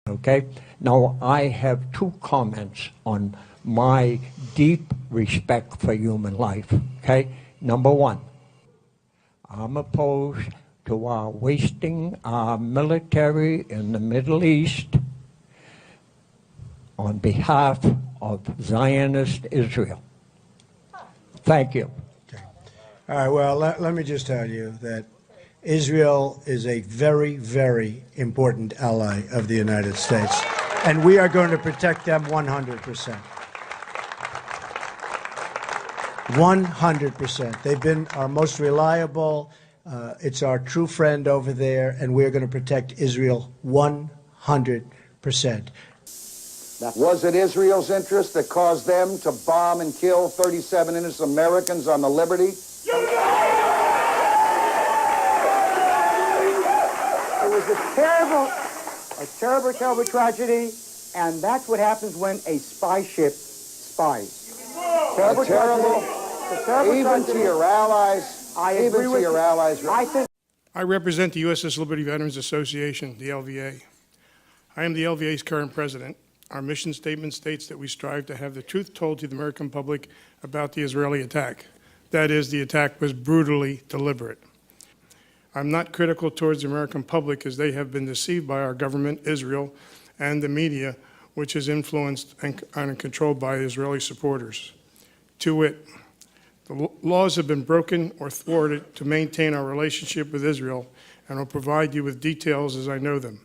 Okay? Now, I have two comments on my deep respect for human life. Okay? Number one, I'm opposed to our wasting our military in the Middle East on behalf of Zionist Israel. Thank you. Okay. All right, well, let me just tell you that Israel is a very, very important ally of the United States, and we are going to protect them 100%. 100%. They've been our most reliable. It's our true friend over there, and we're going to protect Israel 100%. Was it Israel's interest that caused them to bomb and kill 37 innocent Americans on the Liberty? It was a terrible tragedy, and that's what happens when a spy ship spies. Terrible, even to your allies. I agree with you. I represent the USS Liberty Veterans Association, the LVA. I am the LVA's current president. Our mission statement states that we strive to have the truth told to the American public about the Israeli attack. That is, the attack was brutally deliberate. I'm not critical towards the American public, as they have been deceived by our government, Israel, and the media, which is influenced and controlled by Israeli supporters. To wit, the laws have been broken or thwarted to maintain our relationship with Israel, and I'll provide you with details as I know them.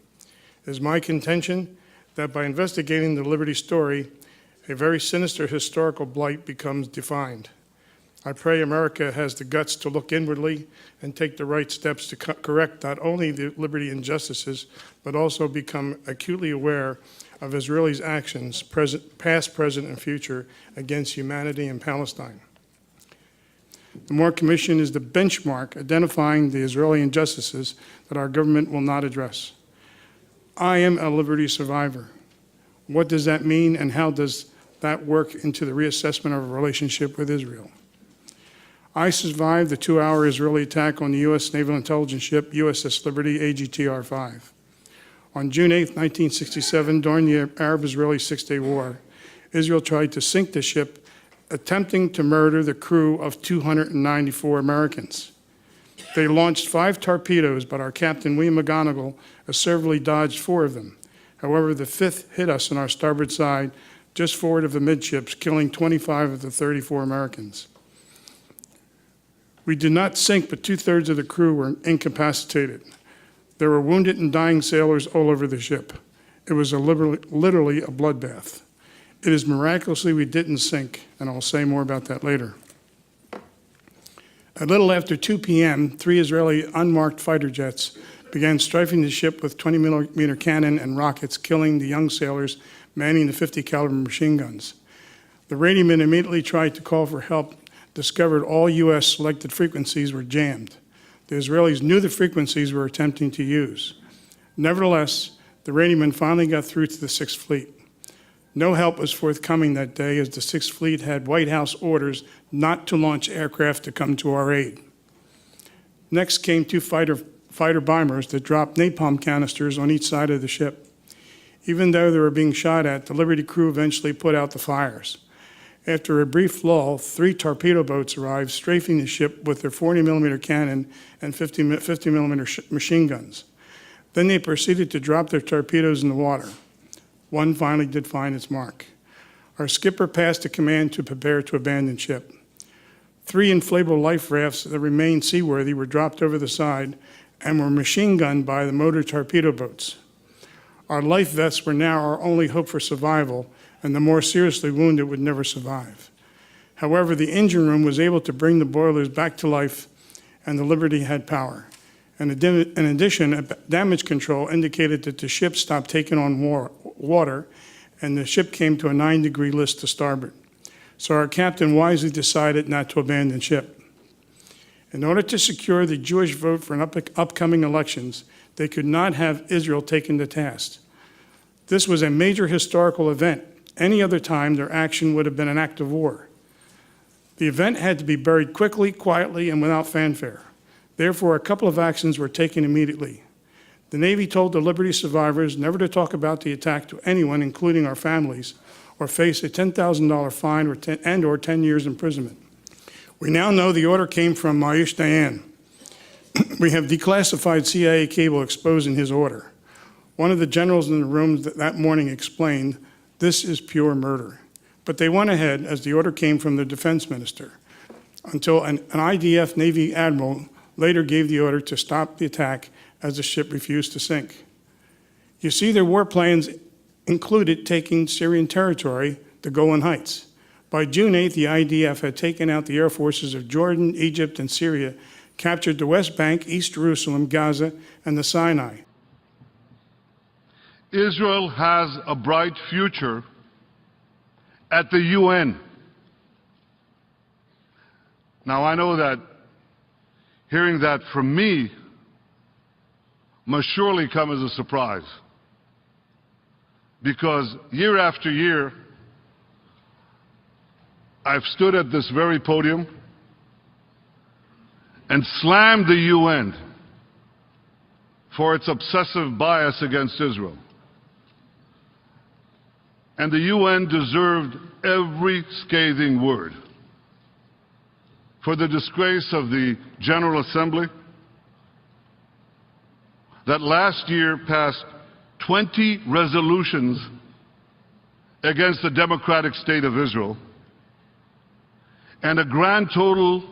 It is my contention that by investigating the Liberty story, a very sinister historical blight becomes defined. I pray America has the guts to look inwardly and take the right steps to correct not only the Liberty injustices, but also become acutely aware of Israelis' actions, past, present, and future, against humanity in Palestine. The Moore Commission is the benchmark identifying the Israeli injustices that our government will not address. I am a Liberty survivor. What does that mean, and how does that work into the reassessment of our relationship with Israel? I survived the 2-hour Israeli attack on the U.S. Naval Intelligence ship USS Liberty AGTR-5. On June 8, 1967, during the Arab-Israeli Six-Day War, Israel tried to sink the ship, attempting to murder the crew of 294 Americans. They launched 5 torpedoes, but our captain, William McGonigal, assertively dodged 4 of them. However, the 5th hit us on our starboard side, just forward of the midships, killing 25 of the 34 Americans. We did not sink, but 2/3 of the crew were incapacitated. There were wounded and dying sailors all over the ship. It was literally a bloodbath. It is miraculously we didn't sink, and I'll say more about that later. A little after 2 p.m., 3 Israeli unmarked fighter jets began strafing the ship with 20-millimeter cannon and rockets, killing the young sailors manning the 50-caliber machine guns. The radioman immediately tried to call for help, discovered all U.S. selected frequencies were jammed. The Israelis knew the frequencies we were attempting to use. Nevertheless, the radioman finally got through to the 6th Fleet. No help was forthcoming that day, as the 6th Fleet had White House orders not to launch aircraft to come to our aid. Next came 2 fighter bombers that dropped napalm canisters on each side of the ship. Even though they were being shot at, the Liberty crew eventually put out the fires. After a brief lull, 3 torpedo boats arrived, strafing the ship with their 40-millimeter cannon and 50-millimeter machine guns. Then they proceeded to drop their torpedoes in the water. One finally did find its mark. Our skipper passed a command to prepare to abandon ship. 3 inflatable life rafts that remained seaworthy were dropped over the side and were machine gunned by the motor torpedo boats. Our life vests were now our only hope for survival, and the more seriously wounded would never survive. However, the engine room was able to bring the boilers back to life, and the Liberty had power. In addition, damage control indicated that the ship stopped taking on water, and the ship came to a 9-degree list to starboard. So our captain wisely decided not to abandon ship. In order to secure the Jewish vote for upcoming elections, they could not have Israel taken to task. This was a major historical event. Any other time, their action would have been an act of war. The event had to be buried quickly, quietly, and without fanfare. Therefore, a couple of actions were taken immediately. The Navy told the Liberty survivors never to talk about the attack to anyone, including our families, or face a $10,000 fine or 10 years imprisonment. We now know the order came from Maish Dayan. We have declassified CIA cable exposing his order. One of the generals in the room that morning explained, "This is pure murder." But they went ahead as the order came from the defense minister, until an IDF Navy admiral later gave the order to stop the attack as the ship refused to sink. You see, their war plans included taking Syrian territory, the Golan Heights. By June 8th, the IDF had taken out the air forces of Jordan, Egypt, and Syria, captured the West Bank, East Jerusalem, Gaza, and the Sinai. Israel has a bright future at the UN. Now, I know that hearing that from me must surely come as a surprise, because year after year, I've stood at this very podium and slammed the UN for its obsessive bias against Israel. And the UN deserved every scathing word for the disgrace of the General Assembly that last year passed 20 resolutions against the democratic state of Israel, and a grand total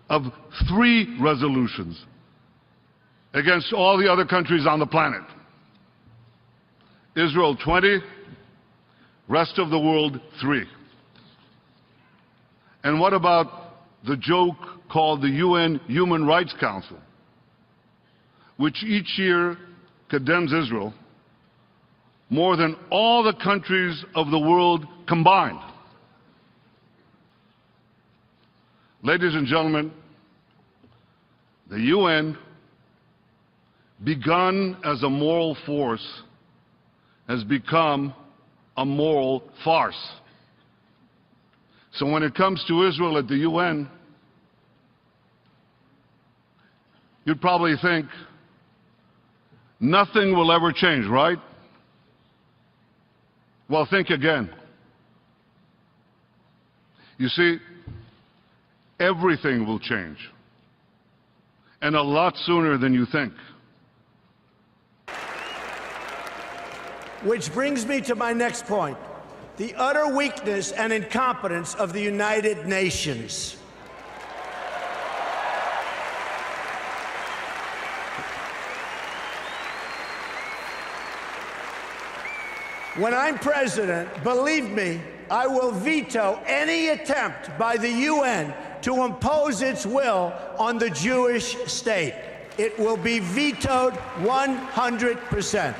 of 3 resolutions against all the other countries on the planet. Israel 20, rest of the world 3. And what about the joke called the UN Human Rights Council, which each year condemns Israel more than all the countries of the world combined? Ladies and gentlemen, the UN, begun as a moral force, has become a moral farce. So when it comes to Israel at the UN, you'd probably think nothing will ever change, right? Well, think again. You see, everything will change, and a lot sooner than you think. Which brings me to my next point: the utter weakness and incompetence of the United Nations. When I'm president, believe me, I will veto any attempt by the UN to impose its will on the Jewish state. It will be vetoed 100%.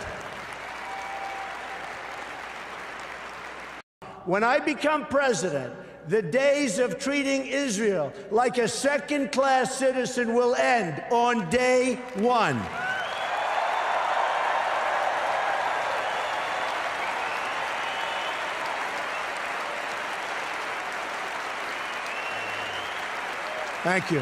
When I become president, the days of treating Israel like a second-class citizen will end on day 1. Thank you.